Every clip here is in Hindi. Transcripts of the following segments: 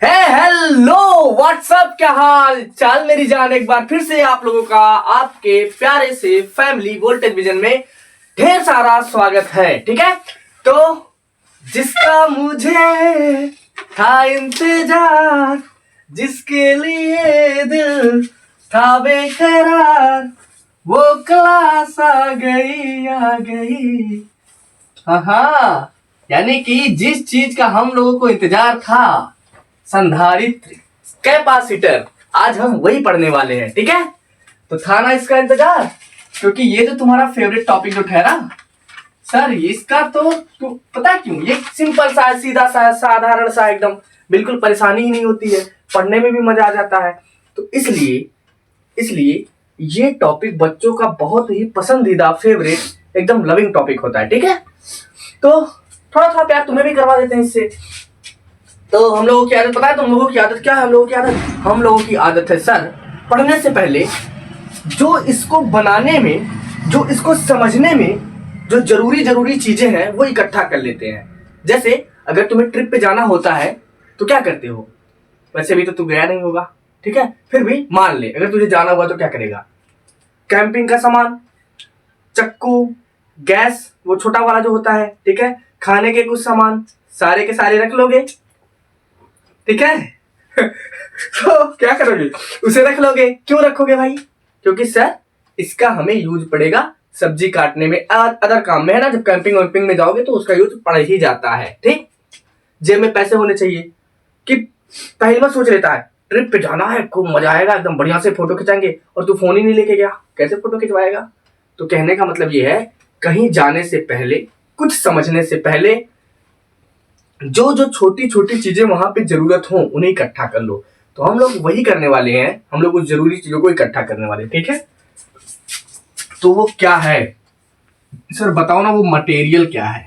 हेलो व्हाट्सअप, क्या हाल चाल मेरी जान। एक बार फिर से आप लोगों का आपके प्यारे से फैमिली वोल्टेज विजन में ढेर सारा स्वागत है। ठीक है, तो जिसका मुझे था इंतजार, जिसके लिए दिल था बेकरार, वो क्लास आ गई। हाँ, यानी कि जिस चीज का हम लोगों को इंतजार था, संधारित्र, कैपेसिटर, आज हम वही पढ़ने वाले हैं। ठीक है, तो था ना इसका इंतजार, क्योंकि ये तो तुम्हारा फेवरेट टॉपिक जो ठहरा सर, इसका तो पता क्यों, ये सिंपल सा, सीधा सा, साधारण सा, एकदम बिल्कुल परेशानी ही नहीं होती है, पढ़ने में भी मजा आ जाता है। तो इसलिए ये टॉपिक बच्चों का बहुत ही पसंदीदा, फेवरेट, एकदम लविंग टॉपिक होता है। ठीक है, तो थोड़ा थोड़ा प्यार तुम्हें भी करवा देते हैं इससे। तो हम लोगों की आदत पता है, तुम लोगों की आदत क्या है? हम लोगों की आदत है सर, पढ़ने से पहले जो इसको बनाने में, जो इसको समझने में जो जरूरी चीजें हैं वो इकट्ठा कर लेते हैं। जैसे अगर तुम्हें ट्रिप पे जाना होता है तो क्या करते हो? वैसे भी तो तू गया नहीं होगा, ठीक है, फिर भी मान ले अगर तुझे जाना हुआ तो क्या करेगा? कैंपिंग का सामान, चक्कू, गैस, वो छोटा वाला जो होता है, ठीक है, खाने के कुछ सामान, सारे के सारे रख लोगे। ठीक है तो क्या करोगे? उसे रख लोगे। क्यों रखोगे भाई? क्योंकि सर इसका हमें यूज पड़ेगा सब्जी काटने में, अदर काम में, है ना। जब कैंपिंग वैम्पिंग में जाओगे तो उसका यूज पड़ ही जाता है। ठीक, जेब में पैसे होने चाहिए। कि पहले बार सोच लेता है ट्रिप पे जाना है, खूब मजा आएगा, एकदम बढ़िया से फोटो खिंचाएंगे, और तू फोन ही नहीं लेके गया, कैसे फोटो खिंचवाएगा? तो कहने का मतलब ये है, कहीं जाने से पहले, कुछ समझने से पहले, जो जो छोटी छोटी चीजें वहां पे जरूरत हो उन्हें इकट्ठा कर लो। तो हम लोग वही करने वाले हैं, हम लोग उस जरूरी चीजों को इकट्ठा करने वाले हैं। ठीक है, तो वो क्या है सर, बताओ ना, वो मटेरियल क्या है?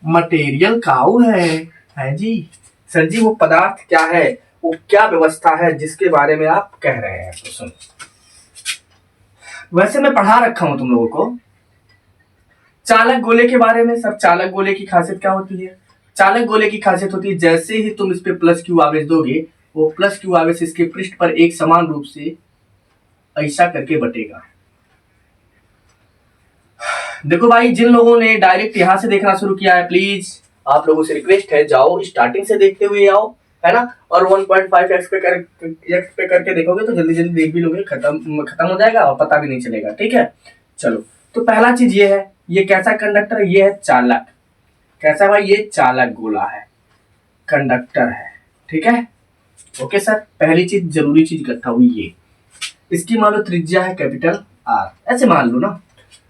मटेरियल काऊ है जी। सर जी, वो पदार्थ क्या है, वो क्या व्यवस्था है जिसके बारे में आप कह रहे हैं? तो सुन, वैसे मैं पढ़ा रखा हूं तुम लोगों को चालक गोले के बारे में। सब चालक गोले की खासियत क्या होती है? चालक गोले की खासियत होती है, जैसे ही तुम इस पे प्लस क्यू आवेश दोगे, वो प्लस क्यू आवेश इसके पृष्ठ पर एक समान रूप से ऐसा करके बटेगा। देखो भाई, जिन लोगों ने डायरेक्ट यहां से देखना शुरू किया है, प्लीज आप लोगों से रिक्वेस्ट है, जाओ स्टार्टिंग से देखते हुए आओ, है ना। और 1.5x पे करके देखोगे तो जल्दी जल्दी देख भी लोगे, खत्म हो जाएगा और पता भी नहीं चलेगा। ठीक है, चलो, तो पहला चीज ये है, ये कैसा कंडक्टर है? ये है चालक। कैसा भाई? ये चालक गोला है, कंडक्टर है। ठीक है, ओके सर। पहली चीज, जरूरी चीज इकट्ठा हुई ये, इसकी मान लो त्रिज्या है कैपिटल आर, ऐसे मान लो ना।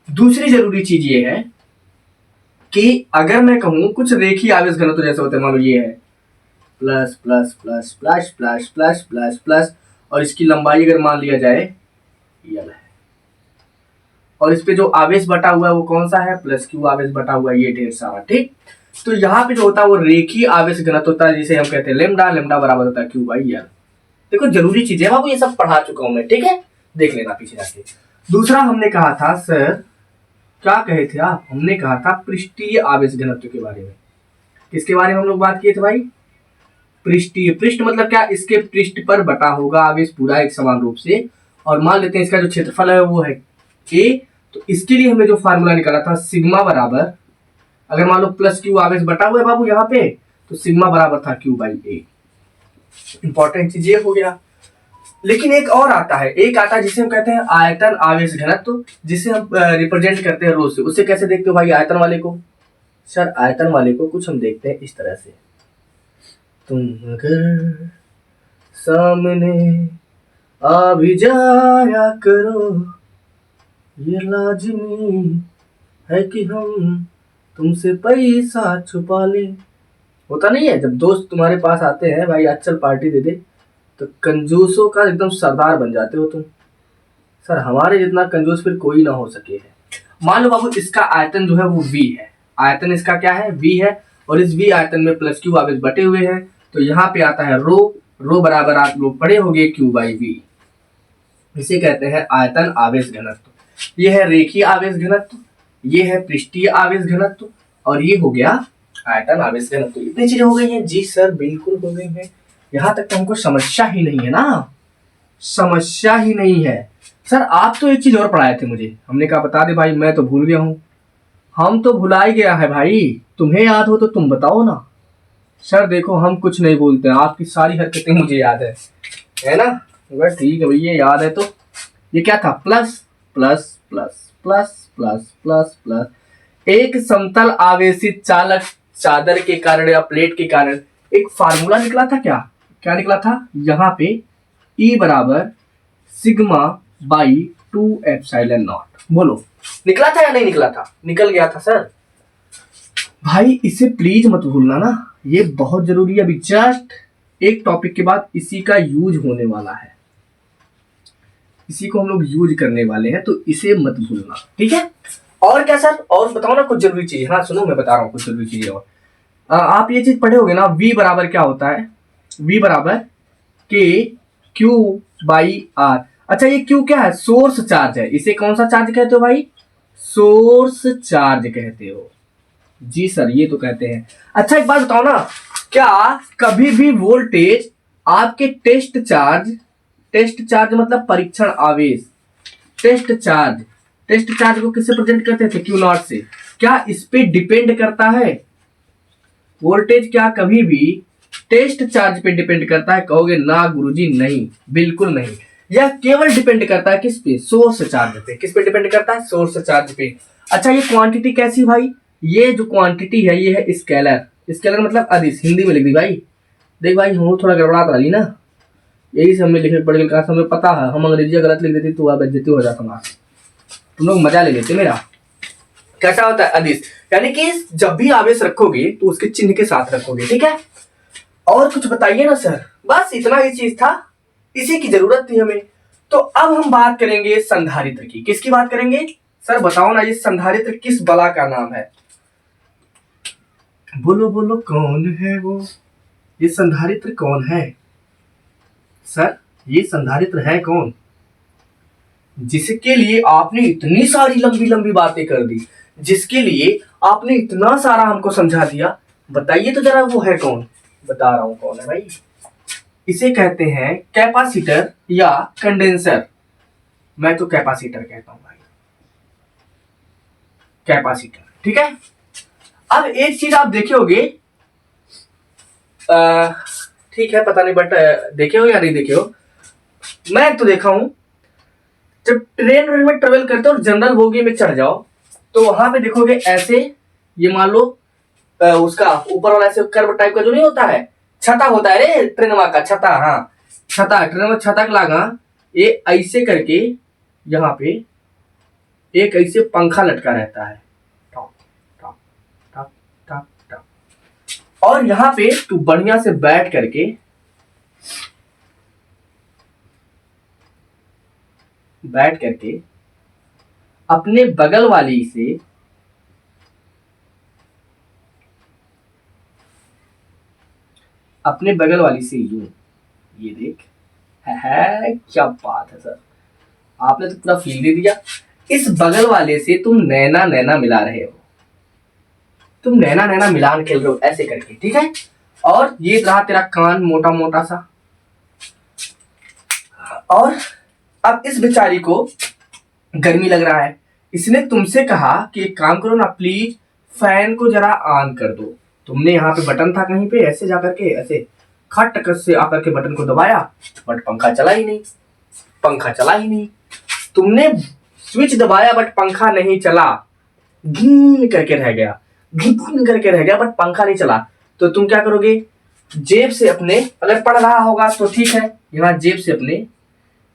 दूसरी जरूरी चीज ये है कि अगर मैं कहूं कुछ रेखीय आवेश घनत्व जैसे होते हैं, मान लो ये है plus plus plus plus plus plus plus plus, और इसकी लंबाई अगर मान लिया जाए यल है, और इस पे जो आवेश बटा हुआ है वो कौन सा है? प्लस क्यू आवेश बटा हुआ है, ये ढेर सारा। ठीक, तो यहाँ पे जो होता है वो रेखीय आवेश घनत्व होता है, जिसे हम कहते हैं लेमडा। लेमडा बराबर होता है क्यू बाई यल। देखो, जरूरी चीजें बाबू, ये सब पढ़ा चुका हूं मैं। ठीक है, देख लेना पीछे जाके। दूसरा हमने कहा था सर, क्या कहे थे आप? हमने कहा था पृष्ठीय आवेश घनत्व के बारे में। किसके बारे में हम लोग बात किए थे भाई? पृष्ठीय। पृष्ठ मतलब क्या? इसके पृष्ठ पर बटा होगा आवेश पूरा एक समान रूप से, और मान लेते हैं इसका जो क्षेत्रफल है वो है ए। तो इसके लिए हमने जो फार्मूला निकाला था, सिग्मा बराबर, अगर मान लो प्लस क्यू आवेश बटा हुआ है बाबू यहाँ पे, तो सिग्मा बराबर था क्यू बाई ए। इंपॉर्टेंट चीज ये हो गया। लेकिन एक और आता है, एक आता है जिसे हम कहते हैं आयतन आवेश घनत्व, जिसे हम रिप्रेजेंट करते हैं रो से। उससे कैसे देखते हो भाई आयतन वाले को? सर आयतन वाले को कुछ हम देखते हैं इस तरह से, तुम अगर सामने आ भी जाया करो, ये लाजिमी है कि हम तुमसे पैसा छुपा ले। होता नहीं है, जब दोस्त तुम्हारे पास आते हैं, भाई आज चल पार्टी दे दे, तो कंजूसों का एकदम सरदार बन जाते हो तुम। सर हमारे जितना कंजूस फिर कोई ना हो सके है। मान लो बाबू, इसका आयतन जो है वो v है। आयतन इसका क्या है? v है, और इस v आयतन में प्लस क्यू आवेश बटे हुए हैं, तो यहाँ पे आता है रो। रो बराबर आप लोग पढ़े होंगे क्यू बाई वी। इसे कहते हैं आयतन आवेश घनत्व। ये है रेखीय आवेश घनत्व, ये है पृष्ठीय आवेश घनत्व, और ये हो गया आयतन आवेश घनत्व, इतनी चीजें हो गई हैं। जी सर बिल्कुल हो गई है, यहाँ तक तो हमको समस्या ही नहीं है ना, समस्या ही नहीं है। सर आप तो एक चीज और पढ़ाए थे मुझे, हमने कहा बता दे भाई, मैं तो भूल गया हूँ। हम तो भुला ही गया है भाई, तुम्हें याद हो तो तुम बताओ ना। सर देखो हम कुछ नहीं बोलते, आपकी सारी हरकतें मुझे याद है ना। बस ठीक है भैया, याद है तो। ये क्या था, plus plus plus plus plus plus plus, एक समतल आवेशित चालक चादर के कारण या प्लेट के कारण एक फार्मूला निकला था। क्या क्या निकला था, यहाँ पे E बराबर सिग्मा बाई 2 एप्सिलॉन नॉट। बोलो निकला था या नहीं निकला था? निकल गया था सर। भाई इसे प्लीज मत भूलना ना, ये बहुत जरूरी है। अभी जस्ट एक टॉपिक के बाद इसी का यूज होने वाला है, इसी को हम लोग यूज करने वाले हैं, तो इसे मत भूलना, ठीक है। और क्या सर, और बताओ ना कुछ जरूरी चीज। हाँ सुनो मैं बता रहा हूँ कुछ जरूरी चीजें और। आप ये चीज पढ़े होगे ना, V बराबर क्या होता है, V बराबर के क्यू बाई आर। अच्छा ये क्यू क्या है, सोर्स चार्ज है। इसे कौन सा चार्ज कहते हो भाई, सोर्स चार्ज कहते हो। जी सर ये तो कहते हैं। अच्छा एक बात बताओ ना, क्या कभी भी वोल्टेज आपके टेस्ट चार्ज मतलब परीक्षण आवेश, टेस्ट चार्ज को किससे प्रेजेंट करते थे, क्यू नॉट से, क्या इस पे डिपेंड करता है वोल्टेज? क्या कभी भी टेस्ट चार्ज पे डिपेंड करता है? कहोगे ना गुरुजी नहीं, बिल्कुल नहीं। यह केवल डिपेंड करता है किस पे, सोर्स चार्ज पे। किस पे डिपेंड करता है, सोर्स चार्ज पे। अच्छा ये क्वांटिटी कैसी भाई, ये जो क्वांटिटी है ये है स्केलर मतलब अदिश, हिंदी में लिख दी भाई। देख भाई हूँ थोड़ा गड़बड़ात रही ना, यही से हमें लिखे पढ़ के क्लास हमें पता है, हम अंग्रेजी गलत लिख देती तो आप बेइज्जती हो जाता हमारा, तुम लोग मजा ले लेते मेरा। कैसा होता है अदिश, यानी कि जब भी आवेश रखोगे तो उसके चिन्ह के साथ रखोगे, ठीक है। और कुछ बताइए ना सर, बस इतना ही चीज था, इसी की जरूरत थी हमें। तो अब हम बात करेंगे संधारित्र की। किसकी बात करेंगे सर, बताओ ना, ये संधारित्र किस बला का नाम है? बोलो बोलो कौन है वो, ये संधारित्र कौन है सर, ये संधारित्र है कौन, जिसके लिए आपने इतनी सारी लंबी लंबी बातें कर दी, जिसके लिए आपने इतना सारा हमको समझा दिया। बताइए तो जरा वो है कौन। बता रहा हूं कौन है भाई, इसे कहते हैं कैपेसिटर या कंडेंसर। मैं तो कैपेसिटर कहता हूं भाई, कैपेसिटर, ठीक है। अब एक चीज आप देखे होगे, ठीक है पता नहीं बट देखे हो या नहीं देखे हो, मैं तो देखा हूं। जब ट्रेन में ट्रेवल करते हो और जनरल बोगी में चढ़ जाओ तो वहां पे देखोगे ऐसे, ये मान लो उसका ऊपर वाला ऐसे कर्व टाइप का जो नहीं होता है, छता होता है रे ट्रेन का छता, हाँ छता, ट्रेन में छतक लागा, ये ऐसे करके यहाँ पे एक ऐसे पंखा लटका रहता है, top top top top top. और यहाँ पे तू बढ़िया से बैठ करके अपने बगल वाली से यूं, ये देख है क्या बात है सर, आपने तो पूरा फील दे दिया। इस बगल वाले से तुम नैना नैना मिला रहे हो, तुम नैना नैना मिलान खेल रहे हो ऐसे करके, ठीक है। और ये रहा तेरा कान मोटा मोटा सा। और अब इस बेचारी को गर्मी लग रहा है, इसने तुमसे कहा कि एक काम करो ना प्लीज, फैन को जरा ऑन कर दो। तुमने यहाँ पे बटन था कहीं पे, ऐसे जाकर के ऐसे खट से आकर के बटन को दबाया, बट पंखा चला ही नहीं। तुमने स्विच दबाया बट पंखा नहीं चला, घिन करके रह गया बट पंखा नहीं चला। तो तुम क्या करोगे, जेब से अपने, अगर पढ़ रहा होगा तो ठीक है, यहाँ जेब से अपने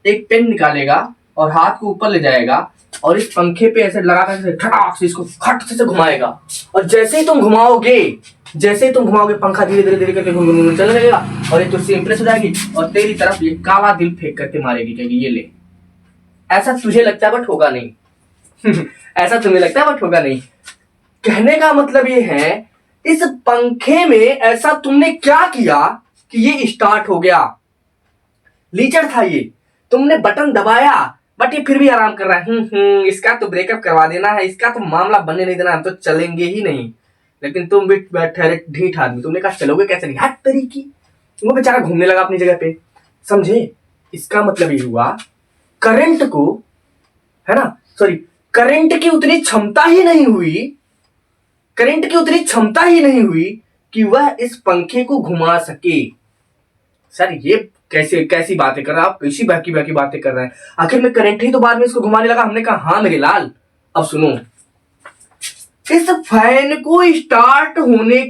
एक पेन निकालेगा और हाथ को ऊपर ले जाएगा और इस पंखे पे ऐसे लगा कर ठटाक से इसको खट से घुमाएगा। और जैसे ही तुम घुमाओगे पंखा धीरे धीरे करके घूम चलने लगेगा और ये तुझसे इंप्रेस हो जाएगी और तेरी तरफ ये काला दिल फेंक करके मारेगी, कहेगी ये ले। ऐसा तुझे लगता है बट होगा नहीं ऐसा तुम्हें लगता है बट होगा नहीं। कहने का मतलब ये है, इस पंखे में ऐसा तुमने क्या किया कि ये स्टार्ट हो गया। लीचर था ये, तुमने बटन दबाया बट ये फिर भी आराम कर रहा है। इसका तो ब्रेकअप करवा देना है, इसका तो मामला बनने नहीं देना, हम तो चलेंगे ही नहीं। लेकिन तुम भी ठहरे ढीठ आदमी, तुमने कहा चलोगे कैसे नहीं, हट तरीकी। वो बेचारा घूमने लगा अपनी जगह पे, समझे। इसका मतलब ये हुआ करंट को, है ना, सॉरी, करंट की उतनी क्षमता ही नहीं हुई, करंट की उतनी क्षमता ही नहीं हुई कि वह इस पंखे को घुमा सके। सर ये कैसी बातें कर रहे हैं आप, कैसी बाकी बाकी बातें कर रहे हैं, आखिर में करंट ही तो बाद में इसको घुमाने लगा। हमने कहा हाँ मेरे लाल। अब सुनो, इस फैन को स्टार्ट होने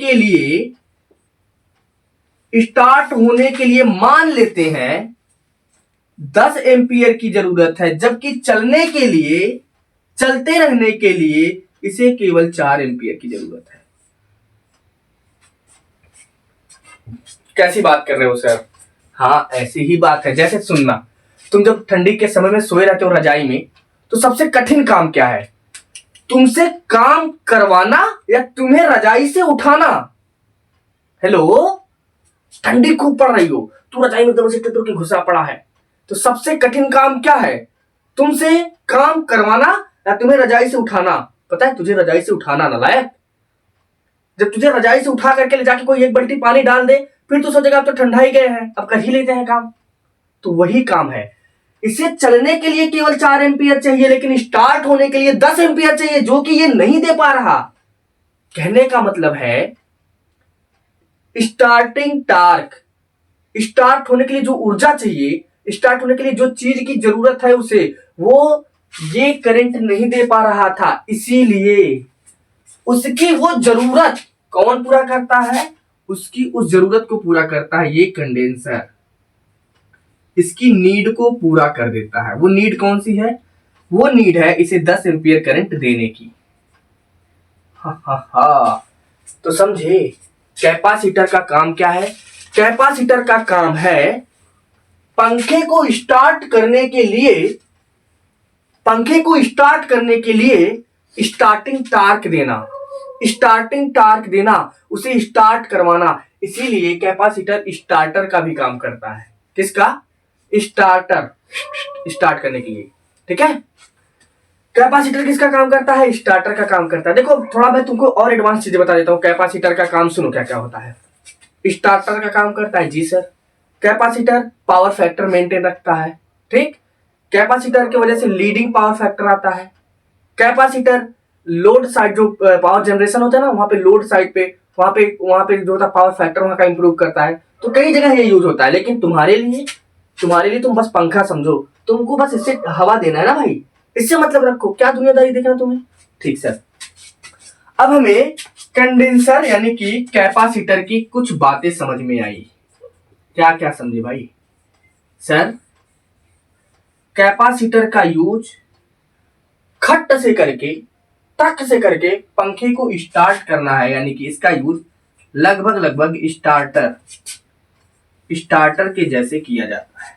के लिए मान लेते हैं 10 एम्पियर की जरूरत है, जबकि चलते रहने के लिए इसे केवल 4 एम्पियर की जरूरत है। कैसी बात कर रहे हो सर? हाँ ऐसी ही बात है। जैसे सुनना, तुम जब ठंडी के समय में सोए रहते हो रजाई में, तो सबसे कठिन काम क्या है? तुमसे काम करवाना या तुम्हें रजाई से उठाना? हेलो, ठंडी खूब पड़ रही हो, तू रजाई में एकदम से टुटू के घुसा पड़ा है, तो सबसे कठिन काम क्या है? तुमसे काम करवाना या तुम्हें रजाई से उठाना? पता है तुझे रजाई से उठाना, नालायक। जब तुझे रजाई से उठा करके ले जाके कोई एक बाल्टी पानी डाल दे, फिर तो सोचेगा अब तो ठंडा ही गए हैं, अब कर ही लेते हैं काम। तो वही काम है, इसे चलने के लिए केवल 4 एम्पियर चाहिए, लेकिन स्टार्ट होने के लिए 10 एम्पियर चाहिए, जो कि ये नहीं दे पा रहा। कहने का मतलब है स्टार्टिंग टार्क, स्टार्ट होने के लिए जो ऊर्जा चाहिए, स्टार्ट होने के लिए जो चीज की जरूरत है उसे, वो ये करंट नहीं दे पा रहा था, इसीलिए उसकी वो जरूरत कौन पूरा करता है? उसकी उस जरूरत को पूरा करता है ये कंडेंसर, इसकी नीड को पूरा कर देता है। वो नीड कौन सी है? वो नीड है इसे 10 एम्पियर करंट देने की। हा। तो समझे कैपेसिटर का काम क्या है? कैपेसिटर का काम है पंखे को स्टार्ट करने के लिए स्टार्टिंग टार्क देना, उसे स्टार्ट करवाना। इसीलिए कैपेसिटर स्टार्टर का भी काम करता है। किसका? स्टार्टर, स्टार्ट करने के लिए। ठीक है, कैपेसिटर किसका काम करता है? स्टार्टर का काम करता है। देखो थोड़ा मैं तुमको और एडवांस चीजें बता देता हूं। कैपेसिटर का काम सुनो क्या क्या होता है। स्टार्टर का काम करता है, जी sir, capacitor power factor maintain रखता है। ठीक, कैपेसिटर की वजह से लीडिंग पावर फैक्टर आता है। कैपेसिटर लोड साइड जो पावर जनरेशन होता है ना, वहां पे लोड साइड पे वहां पे जो होता है पावर फैक्टर वहां का इंप्रूव करता है। तो कई जगह ये यूज होता है, लेकिन तुम्हारे लिए तुम बस पंखा समझो, तुमको बस इससे हवा देना है ना भाई, इससे मतलब रखो। क्या दुनियादारी देखना तुम्हें? ठीक सर। अब हमें कंडेंसर यानी कि कैपेसिटर की कुछ बातें समझ में आई। क्या क्या समझे भाई? सर कैपेसिटर का यूज खट से करके टक से करके पंखे को स्टार्ट करना है, यानी कि इसका यूज लगभग स्टार्टर के जैसे किया जाता है।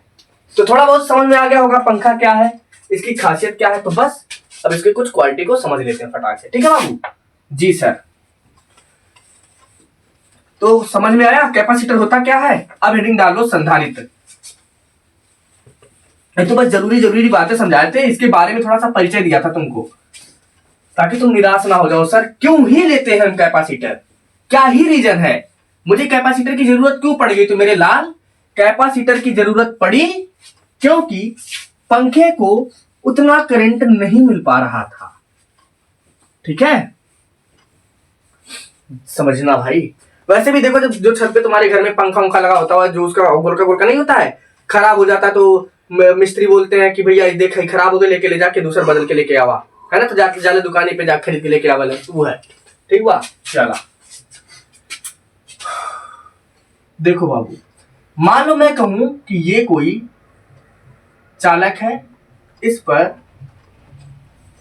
तो थोड़ा बहुत समझ में आ गया होगा पंखा क्या है, इसकी खासियत क्या है। तो बस अब इसके कुछ क्वालिटी को समझ लेते हैं फटाक से। ठीक है बाबू? जी सर। तो समझ में आया कैपेसिटर होता क्या है? अब हेडिंग डाल लो संधारित्र। तो बस जरूरी बातें समझाए थे, इसके बारे में थोड़ा सा परिचय दिया था तुमको, ताकि तुम निराश ना हो जाओ। सर क्यों ही लेते हैं हम कैपेसिटर, क्या ही रीजन है, मुझे कैपेसिटर की जरूरत क्यों पड़ गई? तो मेरे लाल, कैपेसिटर की जरूरत पड़ी क्योंकि पंखे को उतना करंट नहीं मिल पा रहा था। ठीक है, समझना भाई। वैसे भी देखो, जो छत पे तुम्हारे घर में पंखा उंखा लगा होता है, जो उसका गोलका गोलका नहीं होता है, खराब हो जाता है तो मिस्त्री बोलते हैं कि भैया देख खराब हो गया, लेके ले जाके दूसरा बदल के लेके आवा, है ना। तो जाके जाले दुकानी पे जा खरीद के लेके आवा, वो है। ठीक हुआ? चला देखो बाबू, मान लो मैं कहूं कि ये कोई चालक है, इस पर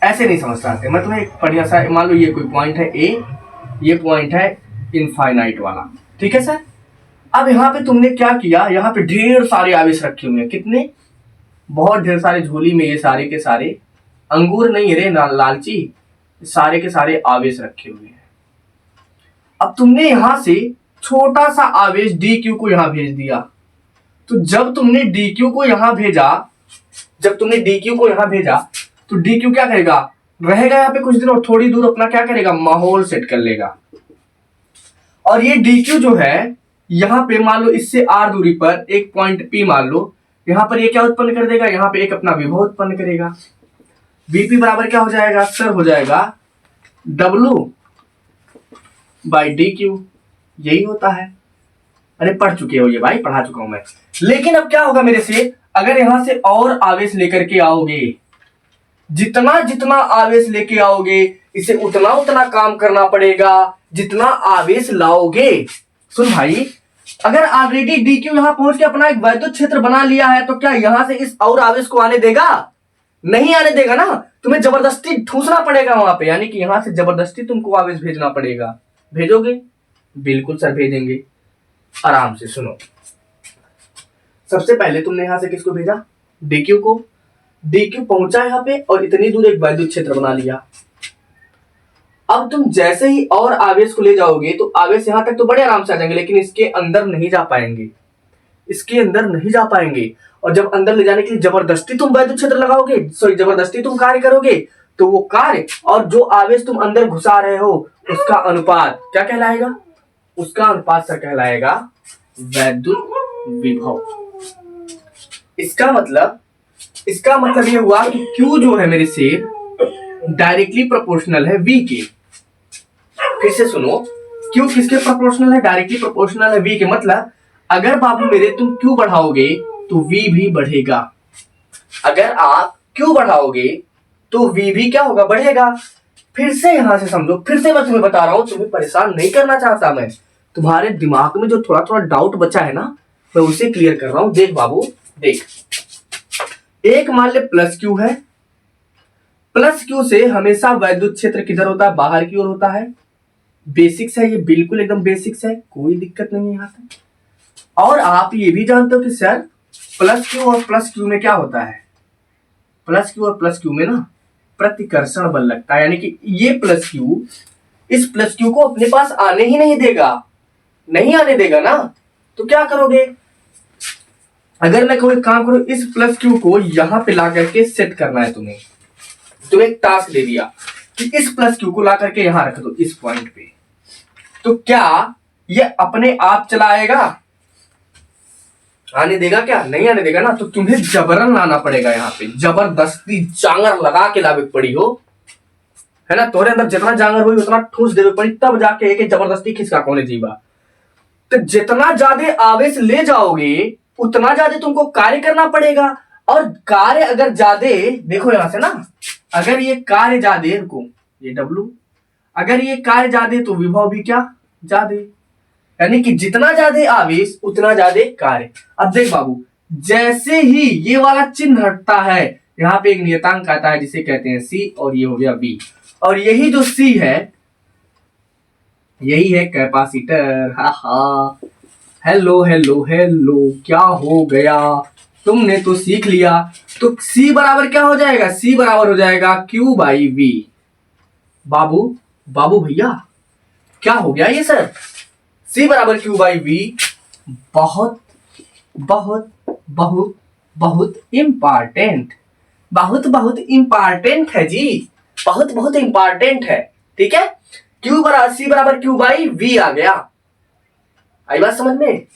ऐसे नहीं समझ पाते। मैं तुम्हें एक बढ़िया सा, मान लो ये कोई पॉइंट है ए, ये पॉइंट है इनफाइनाइट वाला। ठीक है सर। अब यहाँ पे तुमने क्या किया, यहाँ पे ढेर सारे आवेश रखे हुए हैं। कितने? बहुत ढेर सारे झोली में ये सारे के सारे अंगूर नहीं रे लालची, सारे के सारे आवेश रखे हुए हैं। अब तुमने यहां से छोटा सा आवेश डी क्यू को यहां भेज दिया। तो जब तुमने डी क्यू को यहां भेजा, तो डी क्यू क्या करेगा? रहेगा यहाँ पे कुछ दिन और थोड़ी दूर अपना क्या करेगा? माहौल सेट कर लेगा। और ये डी क्यू जो है यहाँ पे मान लो इससे आर दूरी पर एक पॉइंट पी मान लो, यहाँ पर ये क्या उत्पन्न कर देगा, यहाँ पे एक अपना विभव उत्पन्न करेगा। बीपी बराबर क्या हो जाएगा सर, हो जाएगा डब्लू बाई डी क्यू। यही होता है। अरे पढ़ चुके हो ये भाई, पढ़ा चुका हूं मैं। लेकिन अब क्या होगा मेरे से, अगर यहां से और आवेश लेकर के आओगे, जितना जितना आवेश लेके आओगे इसे उतना उतना काम करना पड़ेगा जितना आवेश लाओगे। सुन भाई, अगर ऑलरेडी डी क्यू यहां पहुंच के अपना एक वैद्युत क्षेत्र बना लिया है तो क्या यहां से इस और आवेश को आने देगा? नहीं आने देगा ना। तुम्हें जबरदस्ती ठूसना पड़ेगा वहां पे, यानी कि यहां से जबरदस्ती तुमको आवेश भेजना पड़ेगा। भेजोगे? बिल्कुल सर भेजेंगे। आराम से सुनो। सबसे पहले तुमने यहां से किसको भेजा? डीक्यू को। डीक्यू पहुंचा यहां पे और इतनी दूर एक वैद्युत क्षेत्र बना लिया। अब तुम जैसे ही और आवेश को ले जाओगे तो आवेश यहां तक तो बड़े आराम से आ जाएंगे, लेकिन इसके अंदर नहीं जा पाएंगे। इसके अंदर नहीं जा पाएंगे। और जब अंदर ले जाने के लिए जबरदस्ती तुम वैद्युत क्षेत्र लगाओगे, जबरदस्ती तुम कार्य करोगे, तो वो कार्य और जो आवेश तुम अंदर घुसा रहे हो उसका अनुपात क्या कहलाएगा? उसका अनुपात सर कहलाएगा वैद्युत विभव। इसका मतलब ये हुआ कि Q जो है मेरे से डायरेक्टली प्रोपोर्शनल है V के। फिर से सुनो, Q किसके प्रोपोर्शनल है? डायरेक्टली प्रोपोर्शनल है V के। मतलब अगर बाबू मेरे तुम Q बढ़ाओगे तो V भी बढ़ेगा। अगर आप Q बढ़ाओगे तो V भी क्या होगा? बढ़ेगा। फिर से यहां से समझो, फिर से मैं तुम्हें बता रहा हूं, तुम्हें परेशान नहीं करना चाहता मैं। तुम्हारे दिमाग में जो थोड़ा थोड़ा डाउट बचा है ना, मैं उसे क्लियर कर रहा हूं। देख बाबू देख, एक मान ले प्लस Q है। प्लस Q से हमेशा वैद्युत क्षेत्र किधर होता है? बाहर की ओर होता है। बेसिक्स है ये, बिल्कुल एकदम बेसिक्स है, कोई दिक्कत नहीं है यहाँ पे। और आप ये भी जानते हो कि सर प्लस Q और प्लस Q में क्या होता है? प्लस Q और प्लस Q में ना प्रतिकर्षण बल लगता है, यानी कि ये प्लस Q इस प्लस Q को अपने पास आने ही नहीं देगा। नहीं आने देगा ना, तो क्या करोगे? अगर मैं कोई काम करूं, इस प्लस Q को यहां पे ला करके सेट करना है तुम्हें एक टास्क दे दिया कि इस प्लस Q को ला करके यहां रख दो इस पॉइंट पे, तो क्या ये अपने आप चला आएगा? आने देगा क्या? नहीं आने देगा ना। तो तुम्हें जबरन लाना पड़ेगा, यहाँ पे जबरदस्ती जांगर लगा के लावे पड़ी हो, है ना। तोरे अंदर जितना जांगर हुई उतना ठूस देवे पड़ी, तब जाके एक जबरदस्ती खिसका कौन जीवा। तो जितना ज्यादा आवेश ले जाओगे उतना ज्यादा तुमको कार्य करना पड़ेगा। और कार्य अगर ज्यादा, देखो यहां से ना, अगर ये कार्य ज्यादा, रुको ये W, अगर ये कार्य ज्यादा तो विभव भी क्या ज्यादा, यानी कि जितना ज्यादा आवेश उतना ज्यादा कार्य। अब देख बाबू, जैसे ही ये वाला चिन्ह हटता है यहाँ पे एक नियतांक आता है जिसे कहते हैं C, और ये हो गया V। और यही जो C है यही है कैपेसिटर। हा हा, हेलो हेलो हेलो, क्या हो गया? तुमने तो सीख लिया। तो C बराबर क्या हो जाएगा? C बराबर हो जाएगा Q बाई V। बाबू भैया क्या हो गया ये सर? C बराबर Q बाई V। बहुत बहुत बहुत बहुत इम्पॉर्टेंट, बहुत इम्पॉर्टेंट है जी, बहुत इम्पॉर्टेंट है। ठीक है, C बराबर Q बाई V आ गया। आई बात समझ में?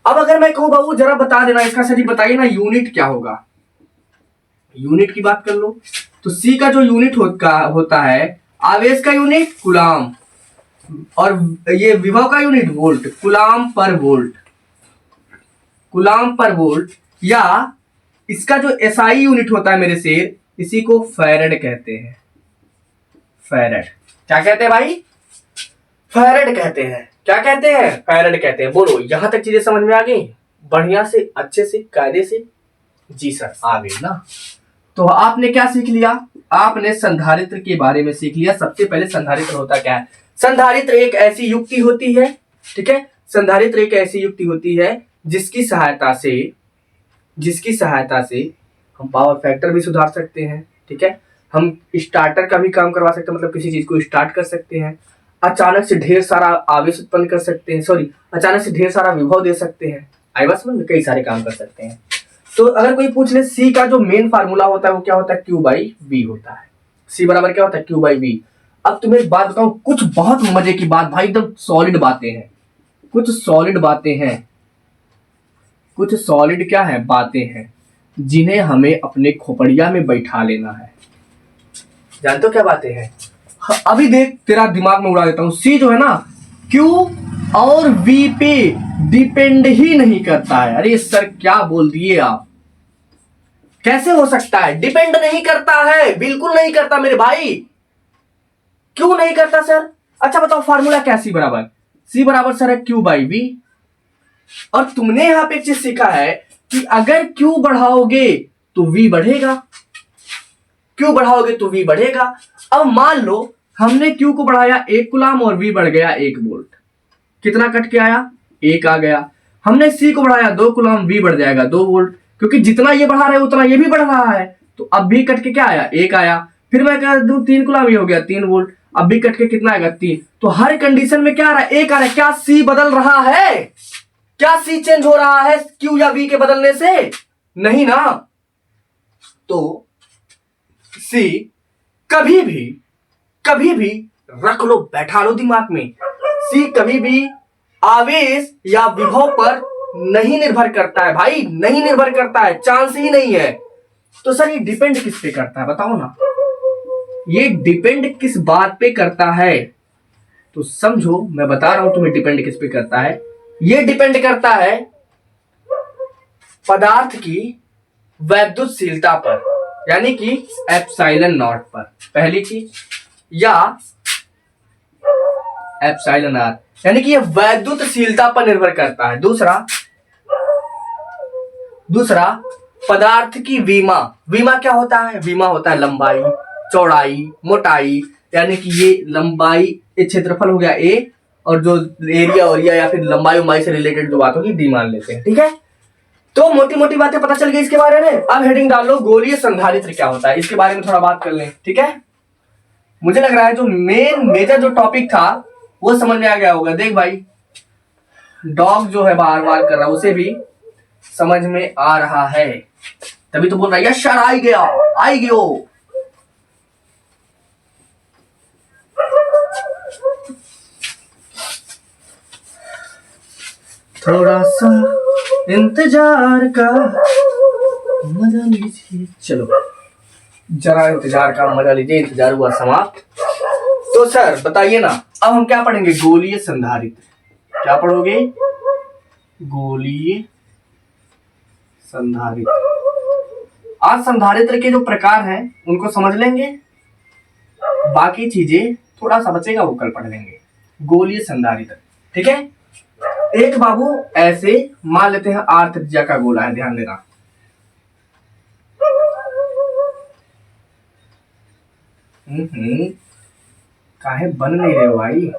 अब अगर मैं कहूं बाबू जरा बता देना इसका सर, बताइए ना यूनिट क्या होगा? यूनिट की बात कर लो तो C का जो यूनिट होता है, आवेश का यूनिट कूलाम, और ये विभव का यूनिट वोल्ट, कूलाम पर वोल्ट। कूलाम पर वोल्ट, या इसका जो SI यूनिट होता है मेरे शेर, इसी को फैरेड कहते हैं। फैरेड क्या कहते हैं भाई? फैरेड कहते हैं। क्या कहते हैं? फैरेड कहते हैं। बोलो यहां तक चीजें समझ में आ गई? बढ़िया से, अच्छे से, कायदे से? जी सर आ गई ना। तो आपने क्या सीख लिया? आपने संधारित्र के बारे में सीख लिया। सबसे पहले संधारित्र होता क्या है? संधारित्र एक ऐसी युक्ति होती है, ठीक है, संधारित्र एक ऐसी युक्ति होती है जिसकी सहायता से हम पावर फैक्टर भी सुधार सकते हैं। ठीक है, हम स्टार्टर का भी काम करवा सकते हैं, मतलब किसी चीज को स्टार्ट कर सकते हैं, अचानक से ढेर सारा आवेश उत्पन्न कर सकते हैं, अचानक से ढेर सारा विभव दे सकते हैं। आई बात समझ में? कई सारे काम कर सकते हैं। तो अगर कोई पूछ ले C का जो मेन फार्मूला होता है वो क्या होता है? Q बाई V होता है। C बराबर क्या होता है? Q by V। अब तुम्हें एक बात बताऊं, कुछ बहुत मजे की बात भाई, एकदम सॉलिड बातें हैं, कुछ सॉलिड बातें हैं, कुछ सॉलिड क्या है बातें हैं, जिन्हें हमें अपने खोपड़िया में बैठा लेना है। जानते हो क्या बातें हैं? अभी देख तेरा दिमाग में उड़ा देता हूं। सी जो है ना, क्यू और वी पे डिपेंड ही नहीं करता है। अरे सर क्या बोल दिए आप, कैसे हो सकता है? डिपेंड नहीं करता है, बिल्कुल नहीं करता मेरे भाई। क्यों नहीं करता सर? अच्छा बताओ फार्मूला क्या? सी बराबर सर है क्यू बाई वी। और तुमने यहां पे एक चीज सीखा है कि अगर क्यू बढ़ाओगे तो वी बढ़ेगा, क्यू बढ़ाओगे तो वी बढ़ेगा। अब मान लो हमने क्यू को बढ़ाया 1 कूलम और वी बढ़ गया 1 वोल्ट, कितना कट के आया? 1 आ गया। हमने सी को बढ़ाया 2 कूलम, वी बढ़ जाएगा 2 वोल्ट, क्योंकि जितना ये बढ़ा रहा है उतना ये भी बढ़ रहा है, तो अब भी कट के क्या आया? 1 आया। फिर मैं कह दूं 3 कूलम, ये हो गया 3 वोल्ट, अब भी कट के कितना आएगा? 3। तो हर कंडीशन में क्या आ रहा है? 1 आ रहा है। क्या सी बदल रहा है? क्या सी चेंज हो रहा है क्यू या वी के बदलने से? नहीं ना। तो सी कभी भी रख लो, बैठा लो दिमाग में, सी कभी भी आवेश या विभव पर नहीं निर्भर करता है भाई, नहीं निर्भर करता है, चांस ही नहीं है। तो सर ये डिपेंड किस पे करता है बताओ ना, ये डिपेंड किस बात पे करता है? तो समझो मैं बता रहा हूं तुम्हें डिपेंड किस पे करता है। ये डिपेंड करता है पदार्थ की वैद्युतशीलता पर, यानी कि एप्सिलॉन नॉट पर, पहली चीज, या एप्सिलॉन आर, यानी कि ये वैद्युतशीलता पर निर्भर करता है। दूसरा पदार्थ की वीमा क्या होता है? वीमा होता है लंबाई, चौड़ाई, मोटाई, यानी कि ये लंबाई, ये क्षेत्रफल हो गया ए, और जो एरिया या फिर लंबाई उम्बाई से रिलेटेड जो बात होगी डी मान लेते हैं, ठीक है। तो मोटी मोटी बातें पता चल गई इसके बारे में। अब हेडिंग डाल लो गोलीय संधारित्र क्या होता है, इसके बारे में थोड़ा बात कर लें, ठीक है। मुझे लग रहा है जो मेजर जो टॉपिक था वो समझ में आ गया होगा। देख भाई डॉग जो है बार बार कर रहा है, उसे भी समझ में आ रहा है, तभी तो बोल रहा है यस सर आई गयो। थोड़ा सा इंतजार का मजा लीजिए, चलो जरा इंतजार का मजा लीजिए, इंतजार हुआ समाप्त। तो सर बताइए ना, अब हम क्या पढ़ेंगे? गोलीय संधारित्र। क्या पढ़ोगे? गोलीय संधारित्र। आज संधारित्र के जो प्रकार हैं उनको समझ लेंगे, बाकी चीजें थोड़ा सा बचेगा वो कल पढ़ लेंगे। गोलीय संधारित्र, ठीक है। एक बाबू ऐसे मान लेते हैं आर त्रिज्या का गोला है, ध्यान देना। काहे बन नहीं रहे हो भाई?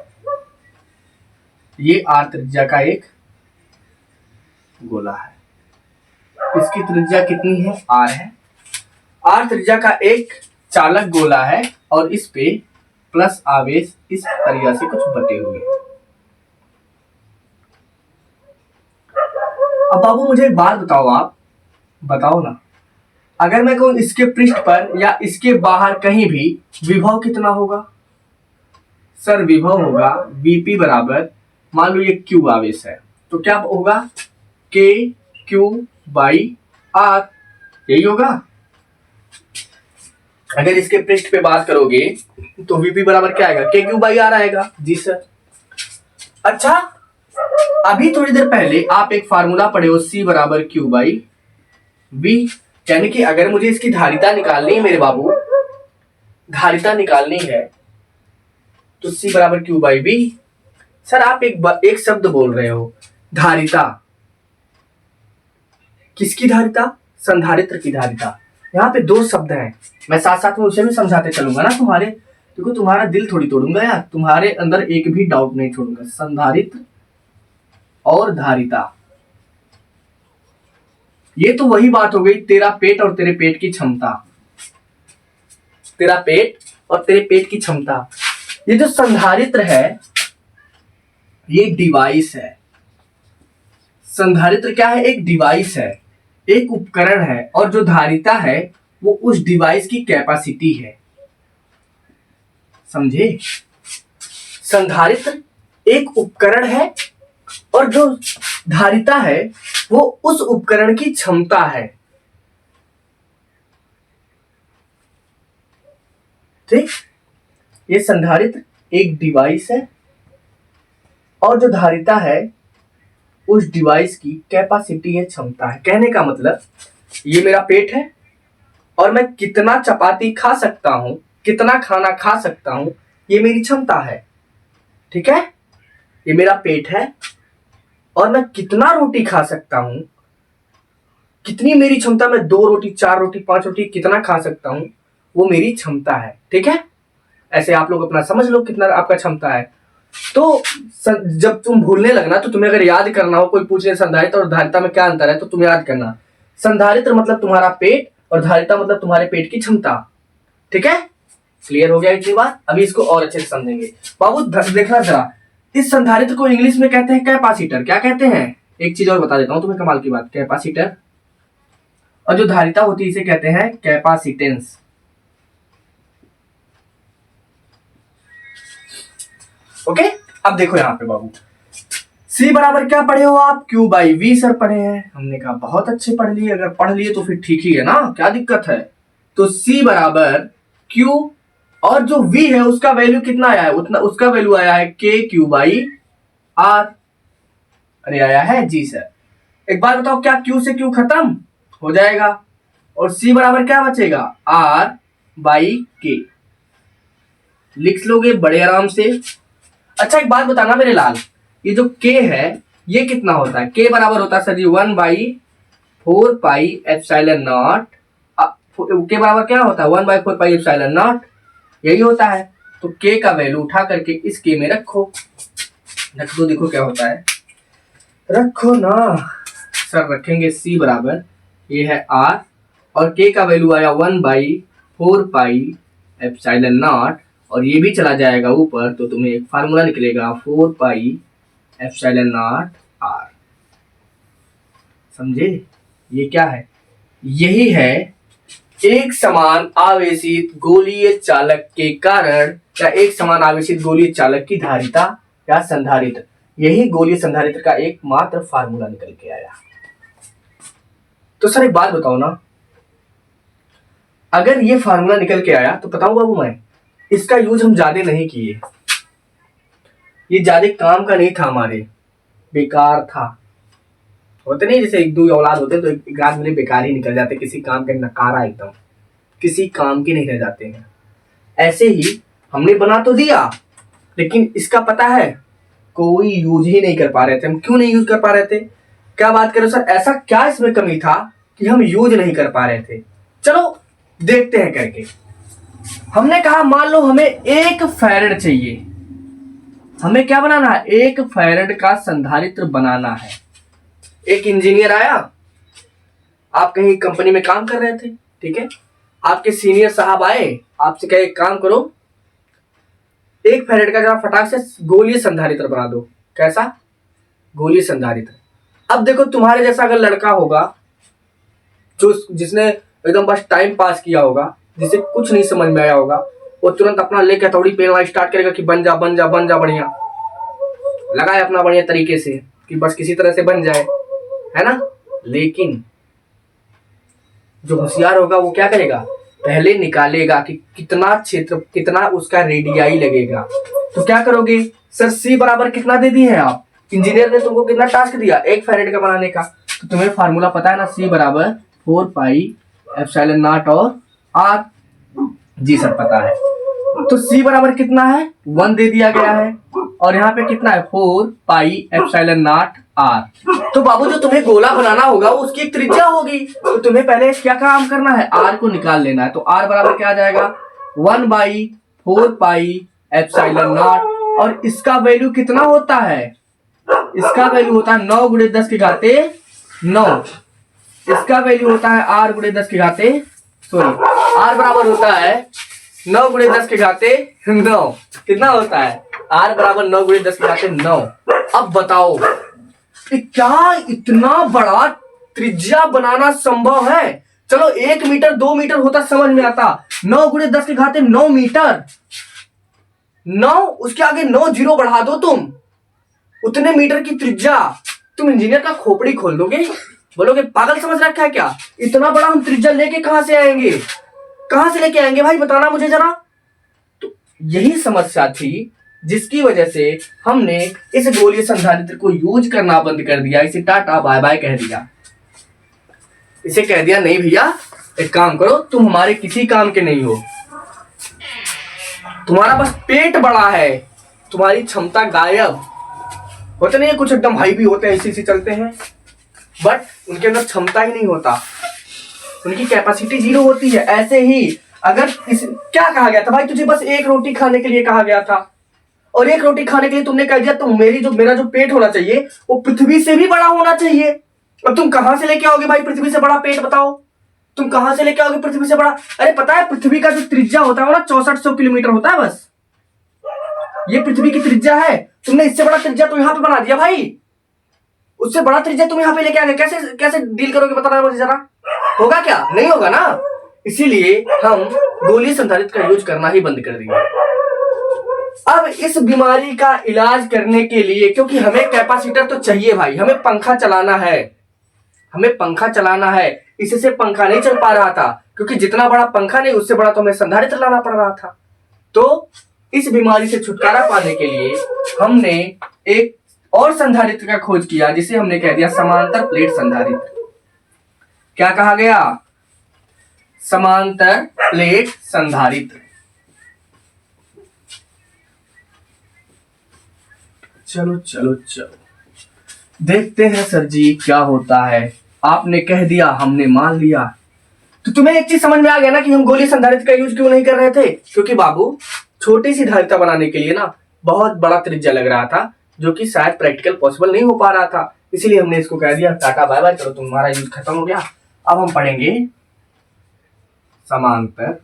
ये आर त्रिज्या का एक गोला है, इसकी त्रिज्या कितनी है? आर है। आर त्रिज्या का एक चालक गोला है और इस पे प्लस आवेश इस तरह से कुछ बटे हुए हैं। अब बाबू मुझे एक बात बताओ, आप बताओ ना, अगर मैं कहूं इसके पृष्ठ पर या इसके बाहर कहीं भी विभव कितना होगा? सर विभव होगा Vp बराबर, मान लो ये Q आवेश है, तो क्या होगा? KQ बाई R, यही होगा। अगर इसके पृष्ठ पे बात करोगे तो Vp बराबर क्या आएगा? KQ बाई R आएगा। जी सर। अच्छा अभी थोड़ी देर पहले आप एक फार्मूला पढ़े हो, C बराबर Q बाई V, यानी कि अगर मुझे इसकी धारिता निकालनी है मेरे बाबू, धारिता निकालनी है तो C बराबर Q बाई V। सर आप एक शब्द बोल रहे हो, धारिता। किसकी धारिता? संधारित्र की धारिता। यहाँ पे 2 शब्द हैं, मैं साथ साथ में उसे भी समझाते चलूंगा ना तुम्हारे, देखो तुम्हारा दिल थोड़ी तोड़ूंगा यार, तुम्हारे अंदर एक भी डाउट नहीं छोड़ूंगा। संधारित्र और धारिता, ये तो वही बात हो गई, तेरा पेट और तेरे पेट की क्षमता, तेरा पेट और तेरे पेट की क्षमता। ये जो संधारित्र है ये डिवाइस है। संधारित्र क्या है? एक डिवाइस है, एक उपकरण है, और जो धारिता है वो उस डिवाइस की कैपेसिटी है। समझे? संधारित्र एक उपकरण है और जो धारिता है वो उस उपकरण की क्षमता है। ठीक, ये संधारित्र एक डिवाइस है और जो धारिता है उस डिवाइस की कैपेसिटी है, क्षमता है। कहने का मतलब ये मेरा पेट है और मैं कितना चपाती खा सकता हूं, कितना खाना खा सकता हूं, ये मेरी क्षमता है। ठीक है, ये मेरा पेट है और मैं कितना रोटी खा सकता हूं, कितनी मेरी क्षमता, मैं 2 रोटी 4 रोटी 5 रोटी कितना खा सकता हूं, वो मेरी क्षमता है। ठीक है, ऐसे आप लोग अपना समझ लो कितना आपका क्षमता है। तो जब तुम भूलने लगना तो तुम्हें अगर याद करना हो, कोई पूछे संधारित्र और धारिता में क्या अंतर है, तो तुम याद करना संधारित्र मतलब तुम्हारा पेट और धारिता मतलब तुम्हारे पेट की क्षमता। ठीक है, क्लियर हो गया इतनी बात? अभी इसको और अच्छे से समझेंगे। बाबू देखना जरा, इस संधारित्र को इंग्लिश में कहते हैं कैपेसिटर। क्या कहते हैं? एक चीज और बता देता हूं तुम्हें कमाल की बात, कैपेसिटर। और जो धारिता होती है इसे कहते हैं कैपेसिटेंस। ओके, अब देखो यहां पे बाबू, C बराबर क्या पढ़े हो आप? Q बाई V सर पढ़े हैं। हमने कहा बहुत अच्छे पढ़ लिए, अगर पढ़ लिए तो फिर ठीक ही है ना, क्या दिक्कत है? तो C बराबर Q और जो V है उसका वैल्यू कितना आया है? उतना उसका वैल्यू आया है KQ बाई R। अरे आया है जी सर। एक बार बताओ, क्या Q से Q खत्म हो जाएगा और C बराबर क्या बचेगा? R by K। लिख लोगे बड़े आराम से। अच्छा एक बात बताना मेरे लाल, ये जो K है ये कितना होता है? K बराबर होता है sir ji 1/4 pi epsilon naught. K बराबर क्या होता है? 1/4 पाई एप्सिलॉन नॉट, यही होता है। तो K का वैल्यू उठा करके इस K में रखो, रख दो, देखो क्या होता है। रखो ना सर, रखेंगे C बराबर, ये है R और K का वैल्यू आया 1/4 पाई एप्सिलॉन नॉट और ये भी चला जाएगा ऊपर, तो तुम्हें एक फार्मूला निकलेगा 4 पाई एप्सिलॉन नॉट R। समझे? ये क्या है? यही है एक समान आवेशित गोलीय चालक के कारण, या एक समान आवेशित गोलीय चालक की धारिता या संधारित्र। यही गोलीय संधारित्र का एकमात्र फार्मूला निकल के आया। तो सर एक बात बताओ ना, अगर ये फार्मूला निकल के आया तो बताऊं बाबू, मैं इसका यूज हम ज्यादा नहीं किए, ये ज्यादा काम का नहीं था हमारे, बेकार था। होते नहीं जैसे 1-2 औलाद होते तो एक रात में बेकार ही निकल जाते, किसी काम के नकारा, एकदम किसी काम के नहीं रह जाते हैं। ऐसे ही हमने बना तो दिया लेकिन इसका पता है कोई यूज ही नहीं कर पा रहे थे। हम क्यों नहीं यूज कर पा रहे थे? क्या बात करो सर, ऐसा क्या इसमें कमी था कि हम यूज नहीं कर पा रहे थे? चलो देखते हैं करके। हमने कहा मान लो हमें 1 फैरेड चाहिए, हमें क्या बनाना है? 1 फैरेड का संधारित्र बनाना है। एक इंजीनियर आया, आप कहीं कंपनी में काम कर रहे थे, ठीक है, आपके सीनियर साहब आए, आपसे कहे एक काम करो, 1 फैरेड का जरा फटाक से गोलीय संधारित्र बना दो। कैसा? गोलीय संधारित्र। अब देखो तुम्हारे जैसा अगर लड़का होगा जो जिसने एकदम बस टाइम पास किया होगा, जिसे कुछ नहीं समझ में आया होगा, वो तुरंत अपना लेके हथौड़ी पेलना स्टार्ट करेगा कि बन जा बन जा बन जा, बढ़िया लगाए अपना बढ़िया तरीके से कि बस किसी तरह से बन जाए, है ना। लेकिन जो होशियार होगा वो क्या करेगा? पहले निकालेगा कि कितना क्षेत्र, कितना उसका रेडियाई लगेगा। तो क्या करोगे सर? C बराबर कितना दे दिए हैं आप? इंजीनियर ने तुमको कितना टास्क दिया? 1 फैरेड का बनाने का। तो तुम्हें फार्मूला पता है ना, C बराबर 4 पाई एप्सिलॉन नॉट और R। जी सर पता है। तो C बराबर कितना है? 1 दे दिया गया है और यहाँ पे कितना है? 4 पाई एप्सिलॉन नॉट R। तो बाबू जो तुम्हें गोला बनाना होगा उसकी एक त्रिज्या होगी, तो तुम्हें पहले क्या काम करना है? R को निकाल लेना है। तो R बराबर क्या आ जाएगा? 1/4 पाई एप्सिलॉन नॉट और इसका वैल्यू कितना होता है? इसका वैल्यू होता है 9 × 10 की घाते 9। इसका वैल्यू होता है R × 10 की घाते, सॉरी, R बराबर होता है 9 × 10 की घाते 9। कितना होता है? R बराबर 9 × 10 की घाते 9। अब बताओ क्या इतना बड़ा त्रिज्या बनाना संभव है? चलो 1 मीटर 2 मीटर होता समझ में आता, 9 × 10 की घाते 9 मीटर। 9, उसके आगे 9 जीरो बढ़ा दो तुम, उतने मीटर की त्रिज्या। तुम इंजीनियर का खोपड़ी खोल दोगे, बोलोगे पागल समझ रखा है क्या, इतना बड़ा हम त्रिज्या लेके कहां से आएंगे, कहां से लेके आएंगे भाई, बताना मुझे जरा। तो यही समस्या थी जिसकी वजह से हमने इस गोलीय संधारित्र को यूज करना बंद कर दिया, इसे टाटा बाय बाय कह दिया। इसे कह दिया नहीं भैया, एक काम करो, तुम हमारे किसी काम के नहीं हो, तुम्हारा बस पेट बड़ा है, तुम्हारी क्षमता गायब। होते नहीं है कुछ एकदम हाई भी होते हैं, इसी चलते हैं, बट उनके अंदर क्षमता ही नहीं होता, उनकी कैपेसिटी जीरो होती है। ऐसे ही अगर क्या कहा गया था भाई, तुझे बस एक रोटी खाने के लिए कहा गया था, और एक रोटी खाने के लिए तुमने कह दिया तो मेरा जो पेट होना चाहिए वो पृथ्वी से भी बड़ा होना चाहिए। अब तुम कहां से लेके आओगे भाई पृथ्वी से बड़ा पेट, बताओ तुम कहां से लेके आओगे पृथ्वी से बड़ा। अरे पता है पृथ्वी का जो त्रिज्या होता है ना 6400 किलोमीटर होता है बस, ये पृथ्वी की त्रिज्या है, तुमने इससे बड़ा त्रिज्या तो यहां पे बना दिया भाई, उससे बड़ा त्रिज्या तुम यहां पे लेके आ गए, कैसे कैसे डील करोगे बताना मुझे जरा, होगा क्या, नहीं होगा ना। इसीलिए हम गोलीय संधारित्र का यूज करना ही बंद कर देंगे। अब इस बीमारी का इलाज करने के लिए, क्योंकि हमें कैपेसिटर तो चाहिए भाई, हमें पंखा चलाना है, हमें पंखा चलाना है, इससे पंखा नहीं चल पा रहा था, क्योंकि जितना बड़ा पंखा नहीं उससे बड़ा तो हमें संधारित्र लाना पड़ रहा था। तो इस बीमारी से छुटकारा पाने के लिए हमने एक और संधारित्र का खोज किया, जिसे हमने कह दिया समांतर प्लेट संधारित्र। क्या कहा गया, समांतर प्लेट संधारित्र। चलो चलो चलो देखते हैं सर जी क्या होता है, आपने कह दिया हमने मान लिया। तो तुम्हें एक चीज समझ में आ गया ना कि हम गोलीय संधारित्र का यूज क्यों नहीं कर रहे थे, क्योंकि बाबू छोटी सी धारिता बनाने के लिए ना बहुत बड़ा त्रिज्या लग रहा था, जो कि शायद प्रैक्टिकल पॉसिबल नहीं हो पा रहा था, इसीलिए हमने इसको कह दिया टाटा बाय बाय, चलो तुम्हारा यूज खत्म हो गया। अब हम पढ़ेंगे समांतर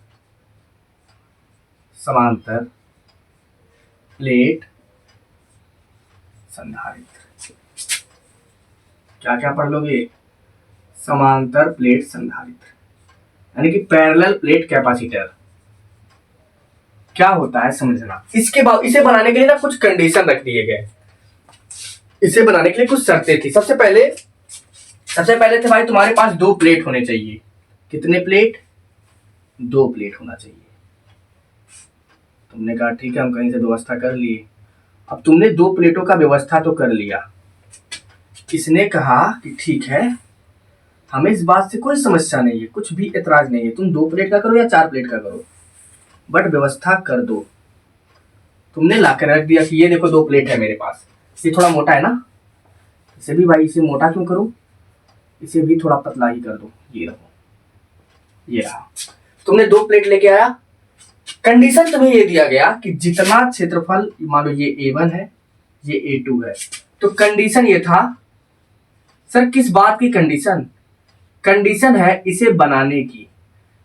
समांतर प्लेट संधारित्र। क्या क्या पढ़ लोगे, समांतर प्लेट संधारित्र यानी कि पैरेलल प्लेट कैपेसिटर। क्या होता है समझना, इसके बाद इसे बनाने के लिए ना कुछ कंडीशन रख दिए गए, इसे बनाने के लिए कुछ शर्तें थी। सबसे पहले थे भाई तुम्हारे पास 2 प्लेट होने चाहिए। कितने प्लेट, 2 प्लेट होना चाहिए। तुमने कहा ठीक है हम कहीं से व्यवस्था कर लिए। अब तुमने 2 प्लेटों का व्यवस्था तो कर लिया, किसने कहा कि ठीक है हमें इस बात से कोई समस्या नहीं है, कुछ भी एतराज नहीं है, तुम 2 प्लेट का करो या 4 प्लेट का करो, बट व्यवस्था कर दो। तुमने लाकर रख दिया कि ये देखो 2 प्लेट है मेरे पास, ये थोड़ा मोटा है ना, इसे भी भाई इसे मोटा क्यों करूं, इसे भी थोड़ा पतला ही कर दो, ये रहो, ये रहा। तुमने 2 प्लेट लेके आया, कंडीशन तुम्हें ये दिया गया कि जितना क्षेत्रफल, मान लो ये A1 है ये A2 है, तो कंडीशन ये था सर, किस बात की कंडीशन, कंडीशन है इसे बनाने की।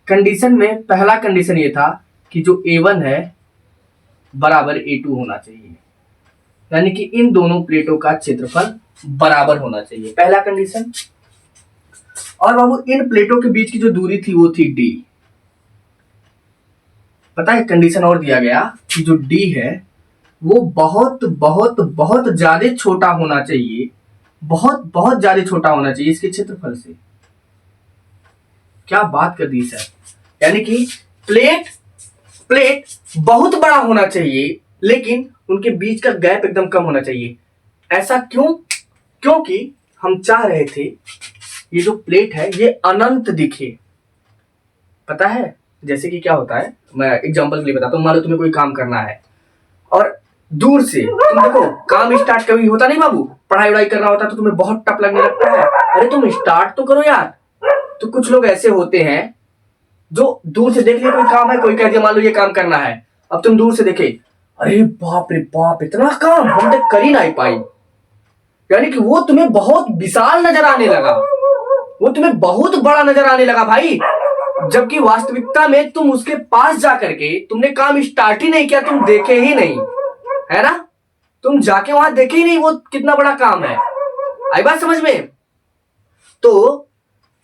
कंडीशन में पहला कंडीशन ये था कि जो A1 है बराबर A2 होना चाहिए, यानी कि इन दोनों प्लेटों का क्षेत्रफल बराबर होना चाहिए, पहला कंडीशन। और बाबू इन प्लेटों के बीच की जो दूरी थी वो थी D। पता है कंडीशन और दिया गया कि जो D है वो बहुत बहुत बहुत ज्यादा छोटा होना चाहिए, बहुत बहुत ज्यादा छोटा होना चाहिए इसके क्षेत्रफल से। क्या बात कर दी सर, यानी कि प्लेट बहुत बड़ा होना चाहिए लेकिन उनके बीच का गैप एकदम कम होना चाहिए। ऐसा क्यों, क्योंकि हम चाह रहे थे ये जो प्लेट है ये अनंत दिखे। पता है जैसे कि क्या होता है, मैं एग्जांपल के लिए बताता हूँ, मान लो तुम्हें कोई काम करना है और दूर से तुम देखो काम स्टार्ट कभी होता नहीं बाबू, पढ़ाई वढ़ाई करना होता है तो तुम्हें बहुत टफ लगने लगता है, अरे तुम स्टार्ट तो करो यार। तो कुछ लोग ऐसे होते हैं जो दूर से देख लिया कोई काम है, कोई कह दिया मान लो ये काम करना है, अब तुम दूर से देखे अरे बाप रे बाप इतना काम हम तक कर ही नहीं पाई, यानी कि वो तुम्हें बहुत विशाल नजर आने लगा, वो तुम्हें बहुत बड़ा नजर आने लगा भाई, जबकि वास्तविकता में तुम उसके पास जाकर के तुमने काम स्टार्ट ही नहीं किया, तुम देखे ही नहीं, है ना, तुम जाके वहां देखे ही नहीं वो कितना बड़ा काम है। आई बात समझ में। तो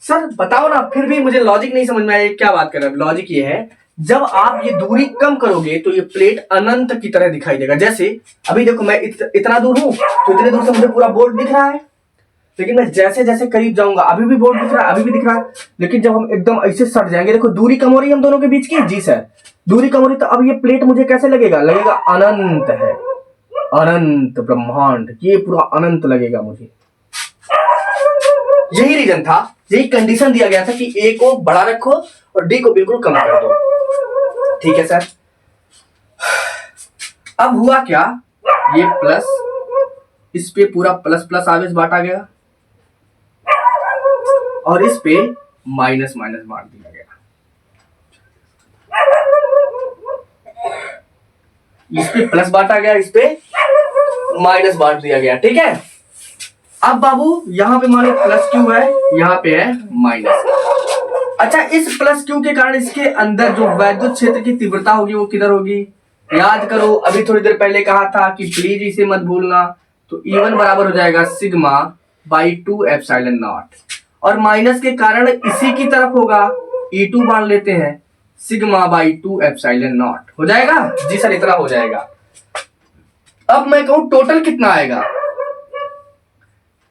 सर बताओ ना, फिर भी मुझे लॉजिक नहीं समझ में आया क्या बात कर रहे हैं। लॉजिक ये है जब आप ये दूरी कम करोगे तो ये प्लेट अनंत की तरह दिखाई देगा। जैसे अभी देखो मैं इतना दूर हूं तो इतने दूर से मुझे पूरा बोर्ड दिख रहा है, लेकिन मैं जैसे जैसे करीब जाऊंगा अभी भी बोर्ड दिख रहा है, अभी भी दिख रहा है। लेकिन जब हम एकदम ऐसे सट जाएंगे, देखो दूरी कम हो रही है हम दोनों के बीच की। जी सर, दूरी कम हो रही, तो अब ये प्लेट मुझे कैसे लगेगा? लगेगा अनंत है, अनंत ब्रह्मांड, ये पूरा अनंत लगेगा मुझे। यही रीजन था, यही कंडीशन दिया गया था कि ए को बड़ा रखो और डी को बिल्कुल कम कर दो। ठीक है सर। अब हुआ क्या, ये प्लस, इस पे पूरा प्लस प्लस आवेश बांटा गया और इस पे माइनस माइनस बांट दिया गया। इस पे प्लस बांटा गया, इस पे माइनस बांट दिया गया। ठीक है। अब बाबू यहाँ पे मानो प्लस क्यू है, यहाँ पे है माइनस। अच्छा, इस प्लस क्यू के कारण इसके अंदर जो वैद्युत क्षेत्र की तीव्रता होगी वो किधर होगी? याद करो, अभी थोड़ी देर पहले कहा था कि प्लीज इसे मत भूलना। तो E1 बराबर हो जाएगा सिग्मा बाई 2 एप्सिलॉन नॉट, और माइनस के कारण इसी की तरफ होगा, E2 मान लेते हैं, सिग्मा बाई 2 एप्सिलॉन नॉट हो जाएगा। जी सर, इतना हो जाएगा। अब मैं कहूं टोटल कितना आएगा?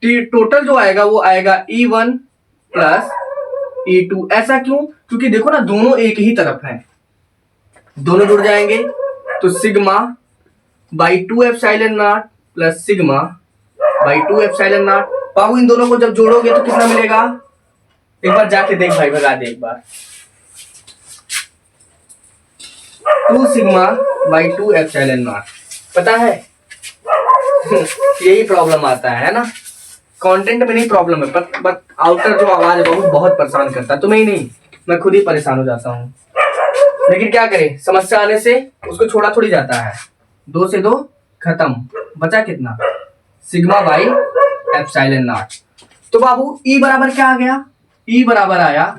टोटल जो आएगा वो आएगा E1 प्लस E2। ऐसा क्यों? क्योंकि देखो ना, दोनों एक ही तरफ हैं, दोनों जुड़ जाएंगे तो sigma by 2 epsilon not plus sigma by 2 epsilon not. बाबू इन दोनों को जब जोड़ोगे तो कितना मिलेगा? एक बार जाके देख भाई, भगा दे एक बार। 2 सिग्मा बाई 2 एप्सिलॉन नॉट। पता है यही प्रॉब्लम आता है ना, कंटेंट में नहीं प्रॉब्लम है, बट आउटर जो आवाज है वो बहुत परेशान करता है। तुम्हें ही नहीं, मैं खुद ही परेशान हो जाता हूँ। लेकिन क्या करें, समस्या आने से उसको छोड़ा थोड़ी जाता है। 2 से 2 खत्म, बचा कितना? Sigma by epsilon not. तो बाबू ई बराबर क्या आ गया? ई बराबर आया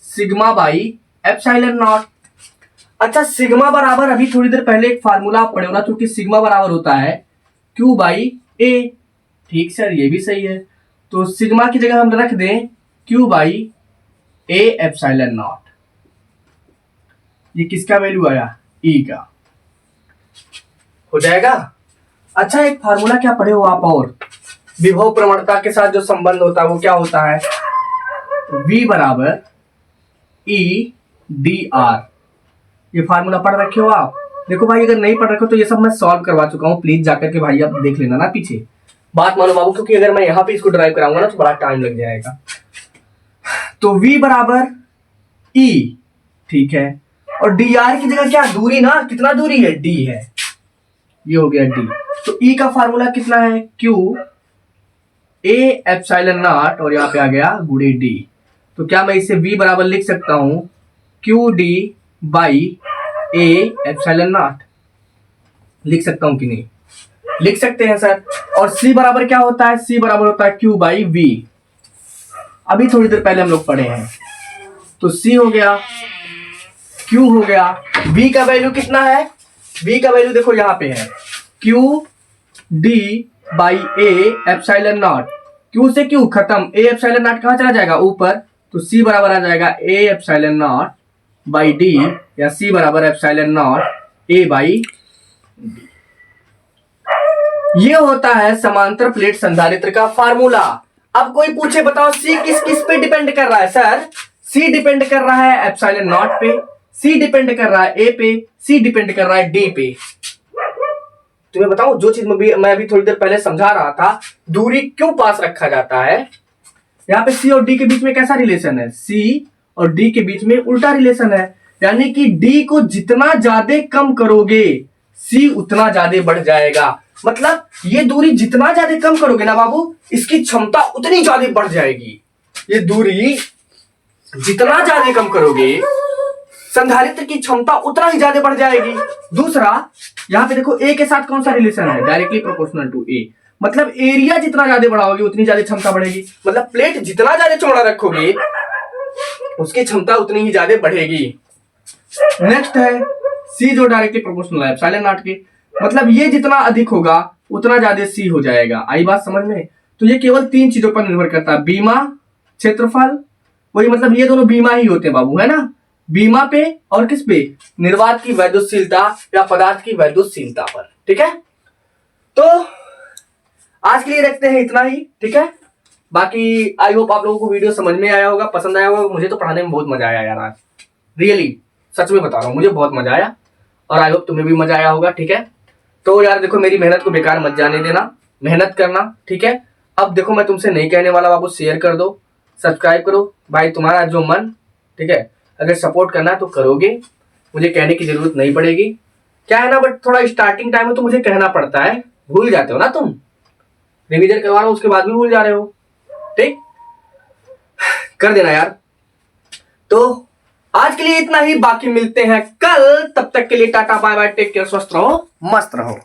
सिग्मा बाई एप्सिलॉन नॉट। अच्छा, सिग्मा बराबर अभी थोड़ी देर पहले एक फार्मूला आप पढ़े हो ना, क्योंकि सिग्मा बराबर होता है क्यू बाई ए। ठीक सर, ये भी सही है। तो सिग्मा की जगह हम रख दें Q by A epsilon not. ये किसका वैल्यू आया? ई का हो जाएगा। अच्छा, एक फार्मूला क्या पढ़े हो आप? और विभव प्रवणता के साथ जो संबंध होता है वो क्या होता है? V बराबर ई डी आर। ये फार्मूला पढ़ रखे हो आप? देखो भाई, अगर नहीं पढ़ रखे हो तो ये सब मैं सॉल्व करवा चुका हूँ, प्लीज जाकर के भाई आप देख लेना ना पीछे। बात मानो बाबू, क्योंकि अगर मैं यहाँ पे इसको ड्राइव कराऊंगा ना तो बड़ा टाइम लग जाएगा। तो V बराबर E, ठीक है, और डी आर की जगह क्या? दूरी ना, कितना दूरी है? D है, ये हो गया D। तो E का फार्मूला कितना है? Q A एप्सिलॉन नॉट, और यहाँ पे आ गया गुणे D। तो क्या मैं इसे V बराबर लिख सकता हूं QD by A epsilon not? लिख सकता हूं कि नहीं? लिख सकते हैं सर। और C बराबर क्या होता है? C बराबर होता है Q बाई V। अभी थोड़ी देर पहले हम लोग पढ़े हैं। तो C हो गया, Q हो गया, V का वैल्यू कितना है? V का वैल्यू देखो यहाँ पे है QD by A epsilon not. Q से Q खत्म, A एप्सिलॉन नॉट कहाँ चला जाएगा? ऊपर। तो C बराबर आ जाएगा A epsilon not by D, या C बराबर epsilon not A by D। ये होता है समांतर प्लेट संधारित्र का फार्मूला। अब कोई पूछे बताओ C किस किस पे डिपेंड कर रहा है? सर, C डिपेंड कर रहा है एप्सिलॉन नॉट पे, C डिपेंड कर रहा है A पे, C डिपेंड कर रहा है D पे। तुम्हें बताऊं, जो चीज मैं अभी थोड़ी देर पहले समझा रहा था, दूरी क्यों पास रखा जाता है। यहाँ पे C और D के बीच में कैसा रिलेशन है? C और D के बीच में उल्टा रिलेशन है, यानी कि D को जितना ज्यादा कम करोगे C उतना ज्यादा बढ़ जाएगा। मतलब ये दूरी जितना ज्यादा कम करोगे ना बाबू, इसकी क्षमता उतनी ज्यादा बढ़ जाएगी। ये दूरी जितना ज्यादा कम करोगे, संधारित्र की क्षमता उतना ही ज्यादा बढ़ जाएगी। दूसरा, यहाँ पे देखो A के साथ कौन सा रिलेशन है? Directly proportional to A। मतलब एरिया जितना ज्यादा बढ़ाओगे उतनी ज्यादा क्षमता बढ़ेगी। मतलब प्लेट जितना ज्यादा चौड़ा रखोगे उसकी क्षमता उतनी ही ज्यादा बढ़ेगी। नेक्स्ट है C, जो डायरेक्टली प्रोपोर्शनल है एप्सिलॉन नॉट के। मतलब ये जितना अधिक होगा उतना ज्यादा C हो जाएगा। आई बात समझ में? तो ये केवल 3 चीजों पर निर्भर करता है, बीमा, क्षेत्रफल, वही मतलब ये दोनों बीमा ही होते हैं बाबू, है ना। बीमा पे और किस पे, निर्वात की वैधशीलता या पदार्थ की वैधशीलता पर। ठीक है, तो आज के लिए रखते हैं इतना ही। ठीक है, बाकी आई होप आप लोगों को वीडियो समझ में आया होगा, पसंद आया होगा। मुझे तो पढ़ाने में बहुत मजा आया यार आज, रियली सच में बता रहा हूँ, मुझे बहुत मजा आया और आई होप तुम्हें भी मजा आया होगा। ठीक है, तो यार देखो मेरी मेहनत को बेकार मत जाने देना, मेहनत करना। ठीक है, अब देखो मैं तुमसे नहीं कहने वाला बाबू, शेयर कर दो, सब्सक्राइब करो भाई, तुम्हारा जो मन। ठीक है, अगर सपोर्ट करना है तो करोगे, मुझे कहने की जरूरत नहीं पड़ेगी। क्या है ना, बट थोड़ा स्टार्टिंग टाइम में तो मुझे कहना पड़ता है, भूल जाते हो ना तुम, रिवीजन करवा रहा हूं उसके बाद भी भूल जा रहे हो। ठीक, कर देना यार। तो आज के लिए इतना ही, बाकी मिलते हैं कल, तब तक के लिए tata bye bye, take care, स्वस्थ रहो, मस्त रहो।